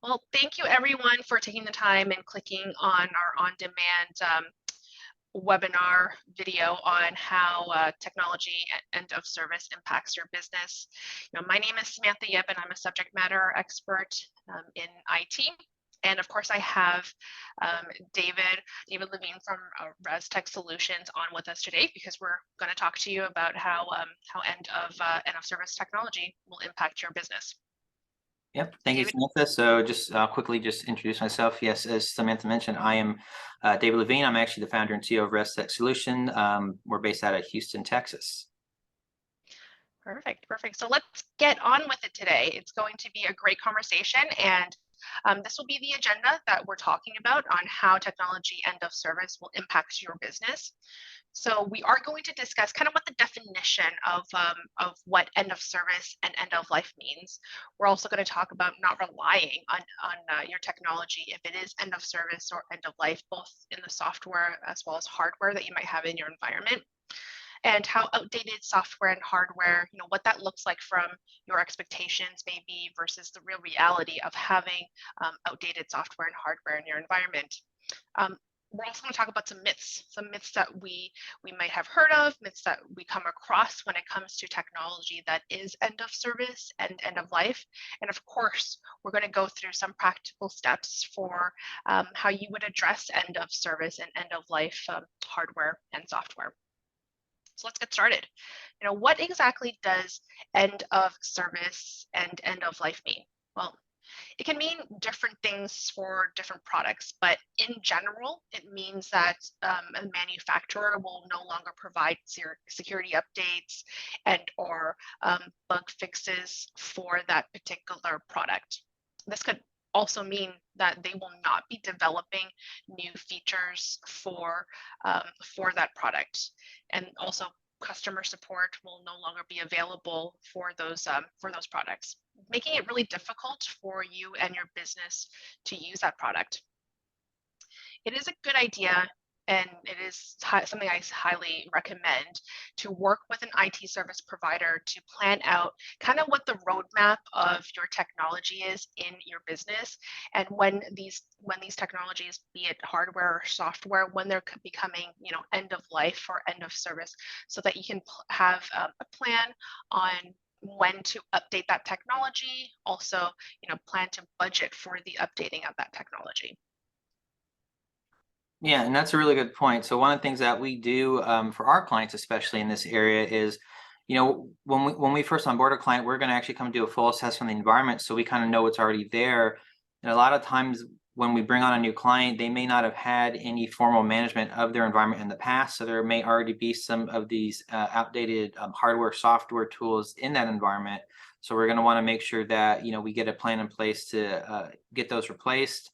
Well, thank you everyone for taking the time and clicking on our on-demand webinar video on how technology and end of service impacts your business. My name is Samantha Yip, and I'm a subject matter expert in IT. And of course, I have David Levine from ResTech Solutions on with us today because we're going to talk to you about how end of service technology will impact your business. Yep. Thank you, David. Samantha. So just quickly just introduce myself. Yes, as Samantha mentioned, I am David Levine. I'm actually the founder and CEO of ResTech Solution. We're based out of Houston, Texas. Perfect, perfect. So let's get on with it today. It's going to be a great conversation, and this will be the agenda that we're talking about on how technology end of service will impact your business. So we are going to discuss kind of what the definition of what end of service and end of life means. We're also going to talk about not relying on your technology if it is end of service or end of life, both in the software as well as hardware that you might have in your environment, and how outdated software and hardware, what that looks like from your expectations maybe versus the real reality of having outdated software and hardware in your environment. We're also going to talk about some myths that we might have heard of, myths that we come across when it comes to technology that is end of service and end of life. And of course, we're going to go through some practical steps for how you would address end of service and end of life hardware and software. So let's get started. What exactly does end of service and end of life mean? Well, it can mean different things for different products, but in general, it means that a manufacturer will no longer provide security updates and or bug fixes for that particular product. This could also mean that they will not be developing new features for that product, and also customer support will no longer be available for those products, making it really difficult for you and your business to use that product. It is a good idea, and it is something I highly recommend, to work with an IT service provider to plan out kind of what the roadmap of your technology is in your business, and when these technologies, be it hardware or software, when they're becoming end of life or end of service, so that you can have a plan on when to update that technology. Also, plan to budget for the updating of that technology. Yeah, and that's a really good point. So one of the things that we do for our clients, especially in this area, is when we first onboard a client, we're going to actually come do a full assessment of the environment, so we kind of know what's already there. And a lot of times when we bring on a new client, they may not have had any formal management of their environment in the past, so there may already be some of these outdated hardware, software tools in that environment. So we're going to want to make sure that we get a plan in place to get those replaced,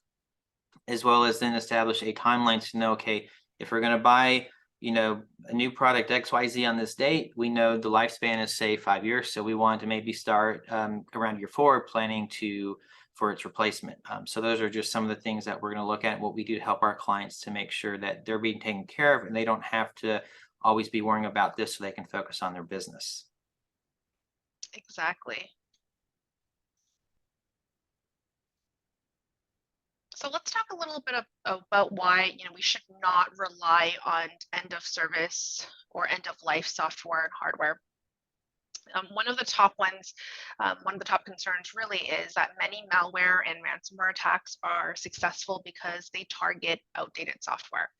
as well as then establish a timeline to know, okay, if we're going to buy, a new product XYZ on this date, we know the lifespan is, say, 5 years. So we want to maybe start around year 4 planning for its replacement. So those are just some of the things that we're going to look at, what we do to help our clients to make sure that they're being taken care of and they don't have to always be worrying about this, so they can focus on their business. Exactly. So let's talk a little bit about why we should not rely on end of service or end of life software and hardware. One of the top concerns really is that many malware and ransomware attacks are successful because they target outdated software.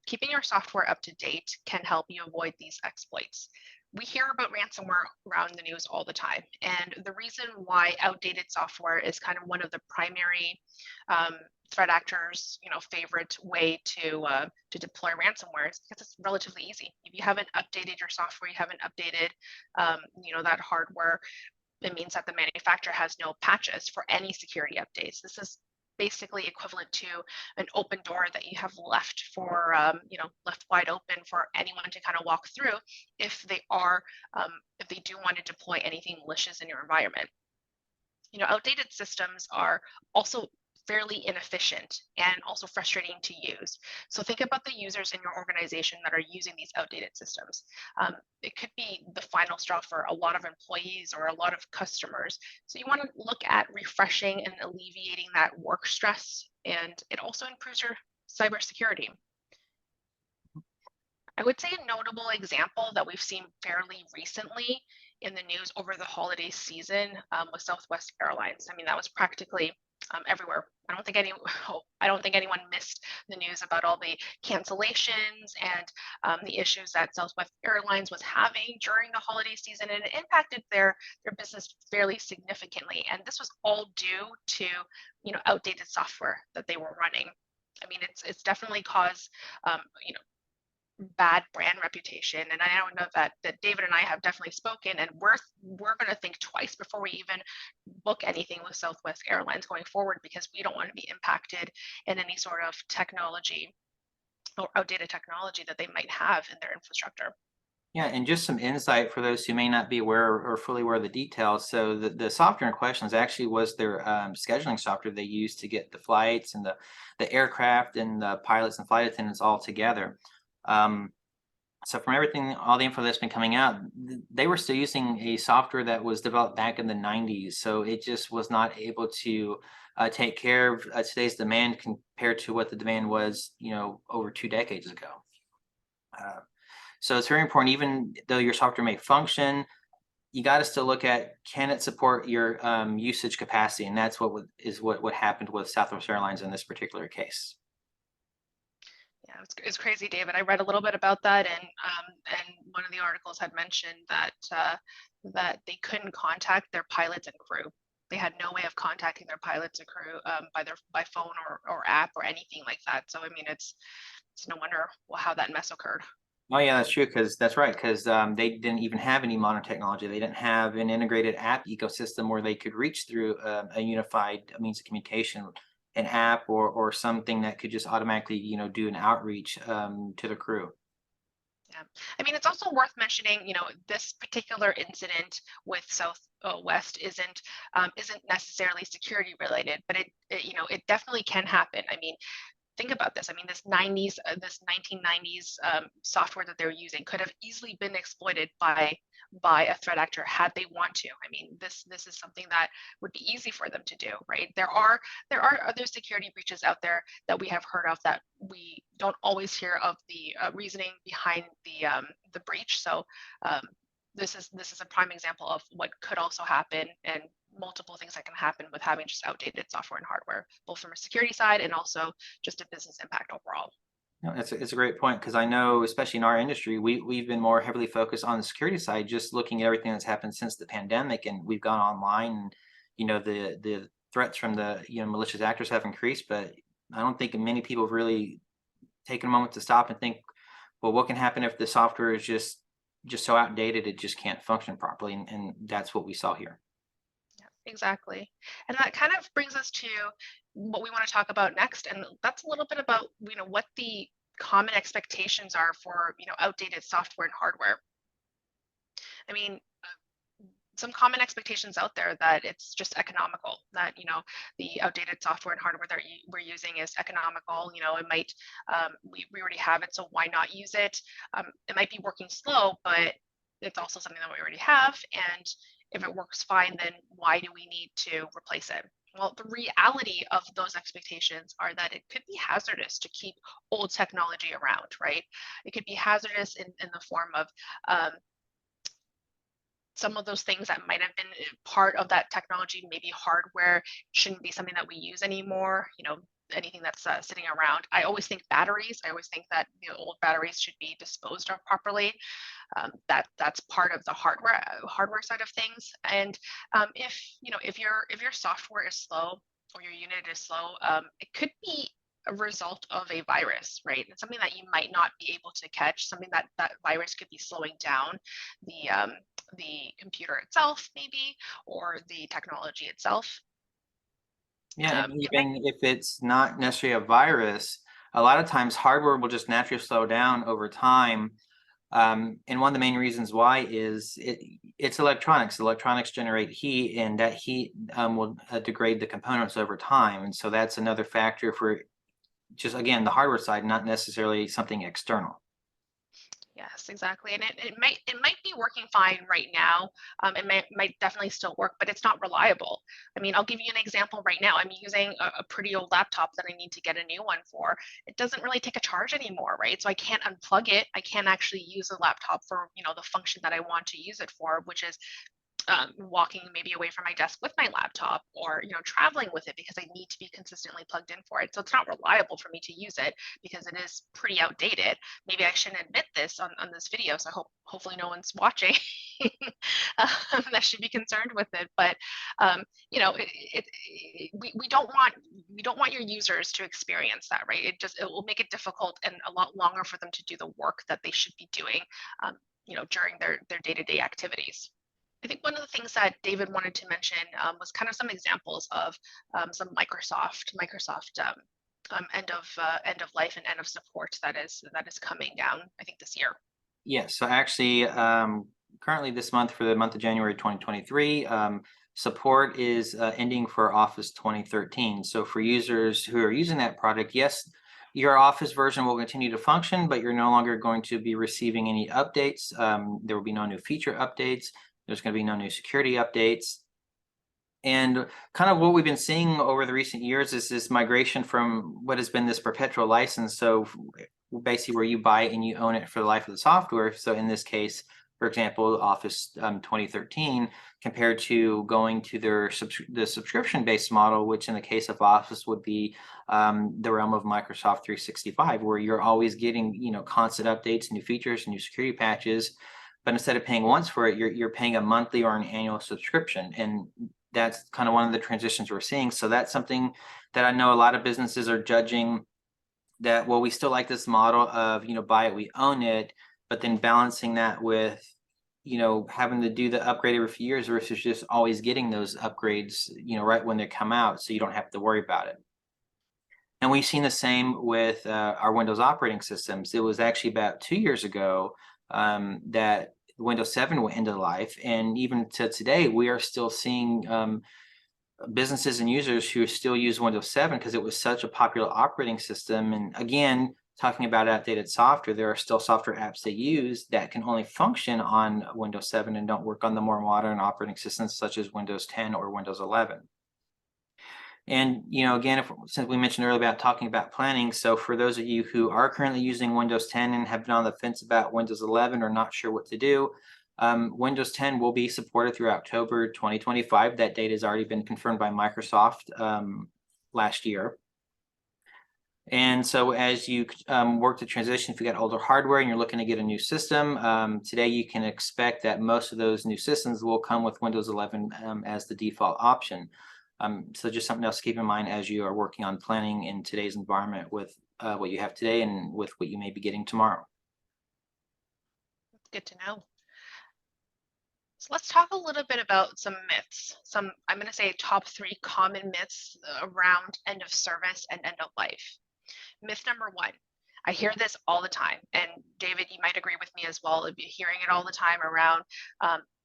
Keeping your software up to date can help you avoid these exploits. We hear about ransomware around the news all the time, and the reason why outdated software is kind of one of the primary threat actors' favorite way to deploy ransomware is because it's relatively easy. If you haven't updated your software, you haven't updated that hardware, it means that the manufacturer has no patches for any security updates. This is basically equivalent to an open door that you have left for left wide open for anyone to kind of walk through if they do want to deploy anything malicious in your environment. Outdated systems are also fairly inefficient and also frustrating to use. So think about the users in your organization that are using these outdated systems. It could be the final straw for a lot of employees or a lot of customers. So you want to look at refreshing and alleviating that work stress, and it also improves your cybersecurity. I would say a notable example that we've seen fairly recently in the news over the holiday season was Southwest Airlines. I mean, that was practically everywhere. I don't think anyone missed the news about all the cancellations and the issues that Southwest Airlines was having during the holiday season, and it impacted their business fairly significantly. And this was all due to outdated software that they were running. I mean, it's definitely caused bad brand reputation. And I don't know that David and I have definitely spoken, and we're going to think twice before we even book anything with Southwest Airlines going forward, because we don't want to be impacted in any sort of technology or outdated technology that they might have in their infrastructure. Yeah, and just some insight for those who may not be aware or fully aware of the details. So the software in question actually was their scheduling software they used to get the flights and the aircraft and the pilots and flight attendants all together. So from everything, all the info that's been coming out, they were still using a software that was developed back in the 90s. So it just was not able to take care of today's demand compared to what the demand was, over 2 decades ago. So it's very important, even though your software may function, you got to still look at, can it support your usage capacity? And that's what happened with Southwest Airlines in this particular case. Yeah, it's crazy, David. I read a little bit about that, and one of the articles had mentioned that that they couldn't contact their pilots and crew. They had no way of contacting their pilots and crew by phone or app or anything like that. So I mean, it's no wonder how that mess occurred. Oh yeah, that's true. That's right. Because they didn't even have any modern technology. They didn't have an integrated app ecosystem where they could reach through a unified means of communication, an app or something that could just automatically, do an outreach to the crew. Yeah, I mean, it's also worth mentioning, this particular incident with Southwest isn't necessarily security related, but it definitely can happen. I mean, think about this. I mean, this 1990s software that they're using could have easily been exploited by a threat actor had they want to. I mean, this is something that would be easy for them to do, right? There are other security breaches out there that we have heard of that we don't always hear of the reasoning behind the breach. So this is a prime example of what could also happen, and multiple things that can happen with having just outdated software and hardware, both from a security side and also just a business impact overall. No, it's a great point, because I know, especially in our industry, we've been more heavily focused on the security side, just looking at everything that's happened since the pandemic, and we've gone online, and the threats from the malicious actors have increased, but I don't think many people have really taken a moment to stop and think, well, what can happen if the software is just so outdated it just can't function properly, and that's what we saw here. Exactly. And that kind of brings us to what we want to talk about next. And that's a little bit about, what the common expectations are for, outdated software and hardware. I mean, some common expectations out there that it's just economical, that, the outdated software and hardware that we're using is economical. It might, we already have it, so why not use it? It might be working slow, but it's also something that we already have. And if it works fine, then why do we need to replace it? Well, the reality of those expectations are that it could be hazardous to keep old technology around, right? It could be hazardous in the form of some of those things that might have been part of that technology, maybe hardware shouldn't be something that we use anymore. Anything that's sitting around. I always think batteries. I always think that old batteries should be disposed of properly. That's part of the hardware side of things. And if your software is slow or your unit is slow, it could be a result of a virus, right? It's something that you might not be able to catch. Something that virus could be slowing down the computer itself, maybe, or the technology itself. Yeah, and even if it's not necessarily a virus, a lot of times hardware will just naturally slow down over time. And one of the main reasons why is it's electronics. Electronics generate heat, and that heat will degrade the components over time. And so that's another factor for just, again, the hardware side, not necessarily something external. Yes, exactly. And it might be working fine right now. It might definitely still work, but it's not reliable. I mean, I'll give you an example right now. I'm using a pretty old laptop that I need to get a new one for. It doesn't really take a charge anymore, right? So I can't unplug it. I can't actually use the laptop for, the function that I want to use it for, which is walking maybe away from my desk with my laptop, or traveling with it, because I need to be consistently plugged in for it. So it's not reliable for me to use it because it is pretty outdated. Maybe I shouldn't admit this on this video, so hopefully no one's watching that should be concerned with it. But we don't want your users to experience that, right? It will make it difficult and a lot longer for them to do the work that they should be doing during their day-to-day activities. I think one of the things that David wanted to mention was kind of some examples of some Microsoft end of life and end of support that is coming down, I think, this year. Yes, so actually, currently this month, for the month of January 2023, support is ending for Office 2013. So for users who are using that product, yes, your Office version will continue to function, but you're no longer going to be receiving any updates. There will be no new feature updates. There's going to be no new security updates. And kind of what we've been seeing over the recent years is this migration from what has been this perpetual license. So basically where you buy it and you own it for the life of the software. So in this case, for example, Office 2013, compared to going to the subscription-based model, which in the case of Office would be the realm of Microsoft 365, where you're always getting constant updates, new features, new security patches. But instead of paying once for it, you're paying a monthly or an annual subscription. And that's kind of one of the transitions we're seeing. So that's something that I know a lot of businesses are judging, that, well, we still like this model of, buy it, we own it, but then balancing that with, having to do the upgrade every few years versus just always getting those upgrades, right when they come out, so you don't have to worry about it. And we've seen the same with our Windows operating systems. It was actually about 2 years ago that Windows 7 went into life. And even to today, we are still seeing businesses and users who still use Windows 7 because it was such a popular operating system. And again, talking about outdated software, there are still software apps they use that can only function on Windows 7 and don't work on the more modern operating systems such as Windows 10 or Windows 11. And, again, since we mentioned earlier about talking about planning, so for those of you who are currently using Windows 10 and have been on the fence about Windows 11 or not sure what to do, Windows 10 will be supported through October 2025. That date has already been confirmed by Microsoft last year. And so as you work to transition, if you got older hardware and you're looking to get a new system, today you can expect that most of those new systems will come with Windows 11 as the default option. So just something else to keep in mind as you are working on planning in today's environment with what you have today and with what you may be getting tomorrow. Good to know. So let's talk a little bit about some myths. I'm going to say top 3 common myths around end of service and end of life. Myth number 1. I hear this all the time, and David, you might agree with me as well. I'd be hearing it all the time around,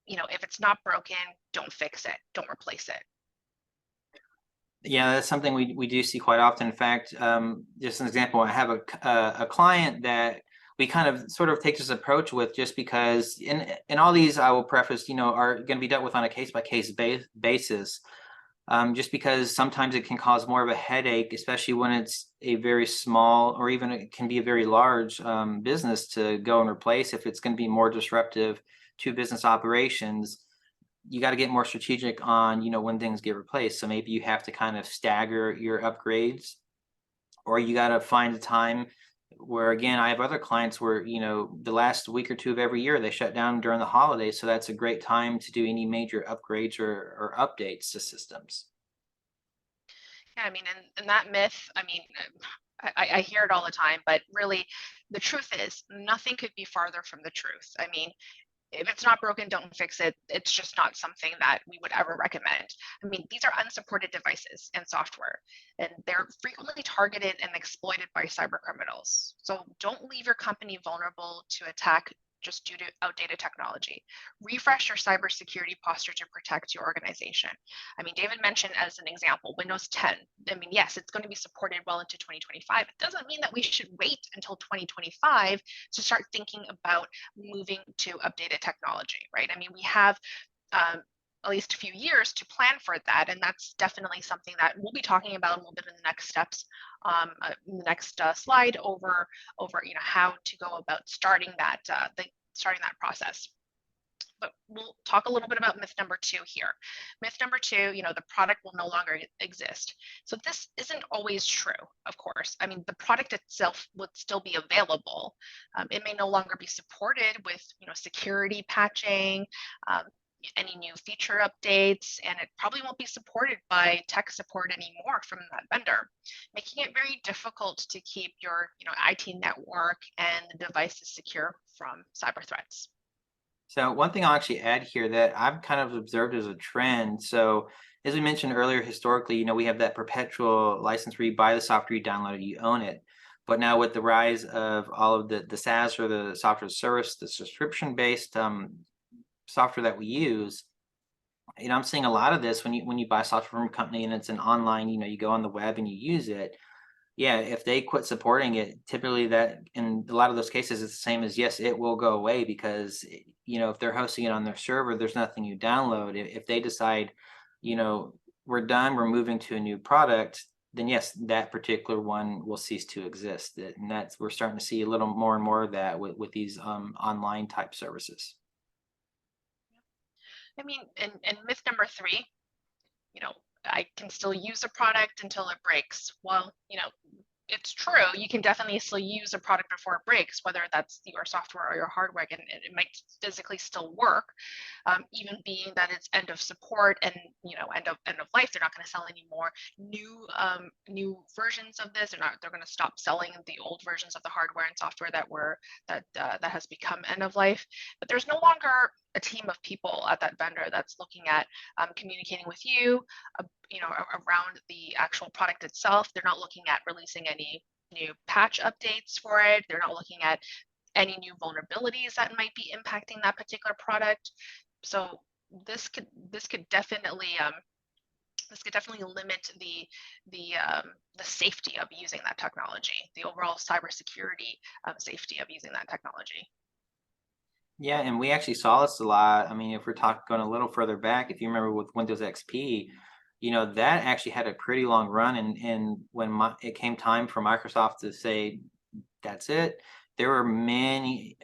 if it's not broken, don't fix it, don't replace it. Yeah, that's something we do see quite often. In fact, just an example, I have a client that we kind of sort of take this approach with, just because in all these, I will preface, are going to be dealt with on a case-by-case basis. Just because sometimes it can cause more of a headache, especially when it's a very small, or even it can be a very large business to go and replace. If it's going to be more disruptive to business operations, you got to get more strategic on, when things get replaced. So maybe you have to kind of stagger your upgrades, or you got to find a time where, again, I have other clients where, the last week or 2 of every year, they shut down during the holidays. So that's a great time to do any major upgrades or updates to systems. Yeah, I mean, and that myth, I mean, I hear it all the time, but really the truth is nothing could be farther from the truth. I mean, if it's not broken, don't fix it. It's just not something that we would ever recommend. I mean, these are unsupported devices and software, and they're frequently targeted and exploited by cyber criminals. So don't leave your company vulnerable to attack just due to outdated technology. Refresh your cybersecurity posture to protect your organization. I mean, David mentioned as an example, Windows 10. I mean, yes, it's going to be supported well into 2025. It doesn't mean that we should wait until 2025 to start thinking about moving to updated technology, right? I mean, we have at least a few years to plan for that, and that's definitely something that we'll be talking about a little bit in the next steps, in the next slide over how to go about starting that starting that process. But we'll talk a little bit about myth number 2 here. Myth number 2, the product will no longer exist. So this isn't always true, of course. I mean, the product itself would still be available. It may no longer be supported with, security patching, any new feature updates, and it probably won't be supported by tech support anymore from that vendor, making it very difficult to keep your IT network and the devices secure from cyber threats. So one thing I'll actually add here that I've kind of observed as a trend. So as we mentioned earlier, historically, we have that perpetual license where you buy the software, you download it, you own it. But now with the rise of all of the SaaS, or the software as a service, the subscription-based software that we use, I'm seeing a lot of this when you buy software from a company and it's an online, you go on the web and you use it. Yeah, if they quit supporting it, typically that in a lot of those cases, it's the same as, yes, it will go away, because if they're hosting it on their server, there's nothing you download. If they decide, we're done, we're moving to a new product, then yes, that particular one will cease to exist. And we're starting to see a little more and more of that with these online type services. I mean, and myth number 3, I can still use a product until it breaks. Well, it's true. You can definitely still use a product before it breaks, whether that's your software or your hardware, and it might physically still work, even being that it's end of support and end of life. They're not going to sell any more new versions of this. They're going to stop selling the old versions of the hardware and software that has become end of life. But there's no longer a team of people at that vendor that's looking at communicating with you, around the actual product itself. They're not looking at releasing any new patch updates for it. They're not looking at any new vulnerabilities that might be impacting that particular product. So this could definitely limit the safety of using that technology, the overall cybersecurity safety of using that technology. Yeah, and we actually saw this a lot. I mean, if we're going a little further back, if you remember with Windows XP, that actually had a pretty long run. And when it came time for Microsoft to say, that's it, there were many,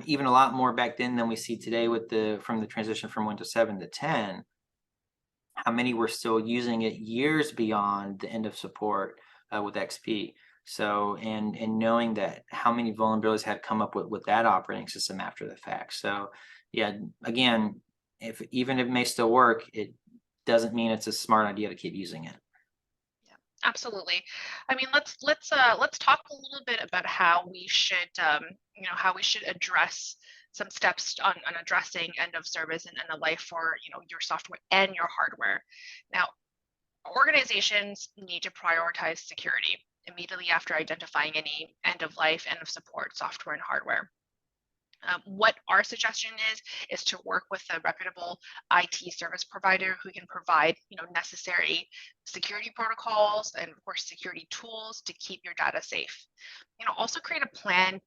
even a lot more back then than we see today from the transition from Windows 7 to 10, how many were still using it years beyond the end of support with XP. So, and knowing that how many vulnerabilities had come up with that operating system after the fact. So yeah, again, even if it may still work, it doesn't mean it's a smart idea to keep using it. Yeah, absolutely. I mean, let's talk a little bit about how we should address some steps on addressing end of service and end of life for your software and your hardware. Now, organizations need to prioritize security immediately after identifying any end of life, end of support software and hardware. What our suggestion is to work with a reputable IT service provider who can provide necessary security protocols and of course security tools to keep your data safe. Also create a plan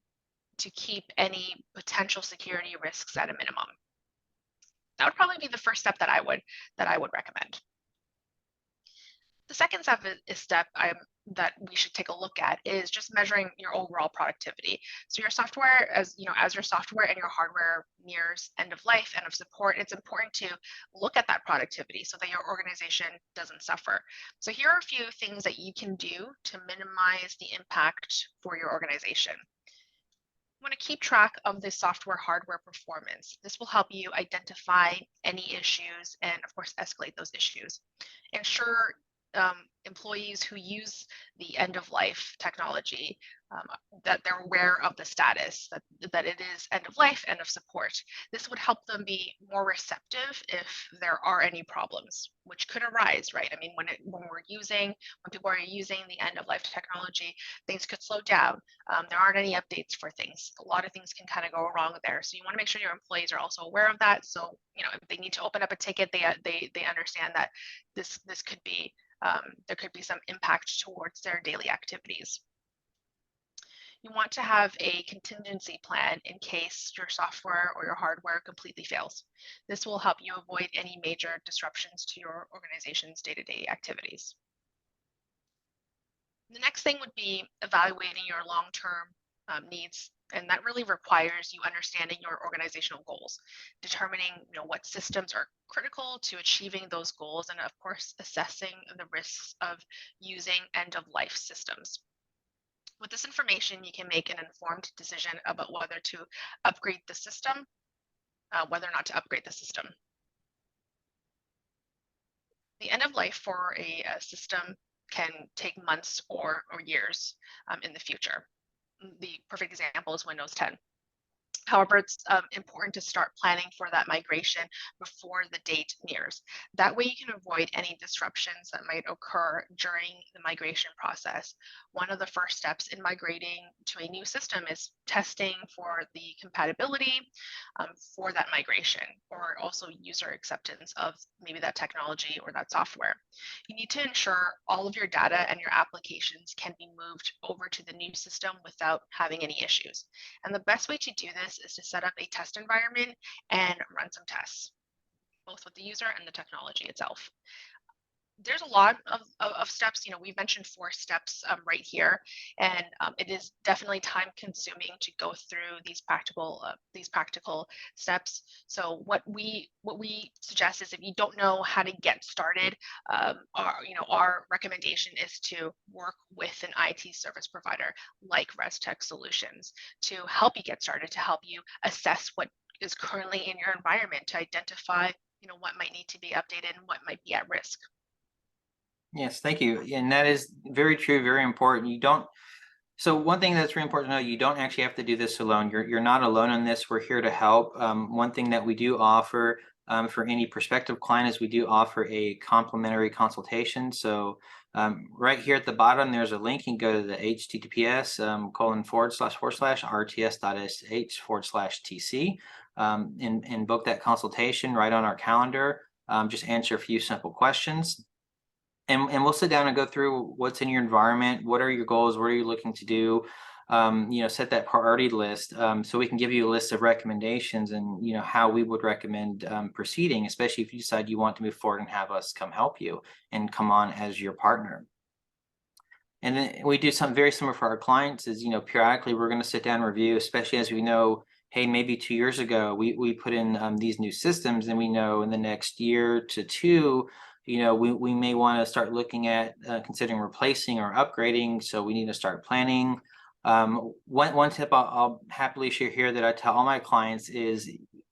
to keep any potential security risks at a minimum. That would probably be the first step that I would recommend. The second step that we should take a look at is just measuring your overall productivity. So your software, as your software and your hardware nears end of life, end of support, it's important to look at that productivity so that your organization doesn't suffer. So here are a few things that you can do to minimize the impact for your organization. You want to keep track of the software hardware performance. This will help you identify any issues and of course escalate those issues. Ensure employees who use the end of life technology that they're aware of the status, that it is end of life, end of support. This would help them be more receptive if there are any problems, which could arise, right? I mean, when people are using the end of life technology, things could slow down. There aren't any updates for things. A lot of things can kind of go wrong there. So you want to make sure your employees are also aware of that. So, you know, if they need to open up a ticket, they understand that this could be there could be some impact towards their daily activities. You want to have a contingency plan in case your software or your hardware completely fails. This will help you avoid any major disruptions to your organization's day-to-day activities. The next thing would be evaluating your long-term needs, and that really requires you understanding your organizational goals, determining what systems are critical to achieving those goals, and of course assessing the risks of using end-of-life systems. With this information, you can make an informed decision about whether to upgrade the system, whether or not to upgrade the system. The end of life for a system can take months or years in the future. The perfect example is Windows 10. However, it's important to start planning for that migration before the date nears. That way you can avoid any disruptions that might occur during the migration process. One of the first steps in migrating to a new system is testing for the compatibility for that migration, or also user acceptance of maybe that technology or that software. You need to ensure all of your data and your applications can be moved over to the new system without having any issues. And the best way to do this is to set up a test environment and run some tests, both with the user and the technology itself. There's a lot of steps. We've mentioned 4 steps right here, and it is definitely time consuming to go through these practical steps. So what we suggest is, if you don't know how to get started, our recommendation is to work with an IT service provider like ResTech Solutions to help you get started, to help you assess what is currently in your environment, to identify what might need to be updated and what might be at risk. Yes, thank you. And that is very true, very important. So one thing that's really important to know, you don't actually have to do this alone. You're not alone on this. We're here to help. One thing that we do offer for any prospective client is we do offer a complimentary consultation. So right here at the bottom, there's a link. You can go to the https://rts.sh/TC and book that consultation right on our calendar. Just answer a few simple questions. And we'll sit down and go through what's in your environment, what are your goals, what are you looking to do, set that priority list, so we can give you a list of recommendations and how we would recommend proceeding, especially if you decide you want to move forward and have us come help you and come on as your partner. And then we do something very similar for our clients is, periodically we're going to sit down and review, especially as we know, hey, maybe 2 years ago we put in these new systems, and we know in the next year to 2, we may want to start looking at considering replacing or upgrading. So we need to start planning. One tip I'll happily share here that I tell all my clients is,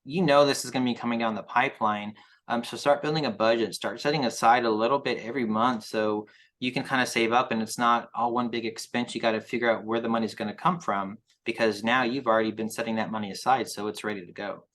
this is going to be coming down the pipeline. So start building a budget, start setting aside a little bit every month so you can kind of save up, and it's not all one big expense. You got to figure out where the money is going to come from, because now you've already been setting that money aside, so it's ready to go.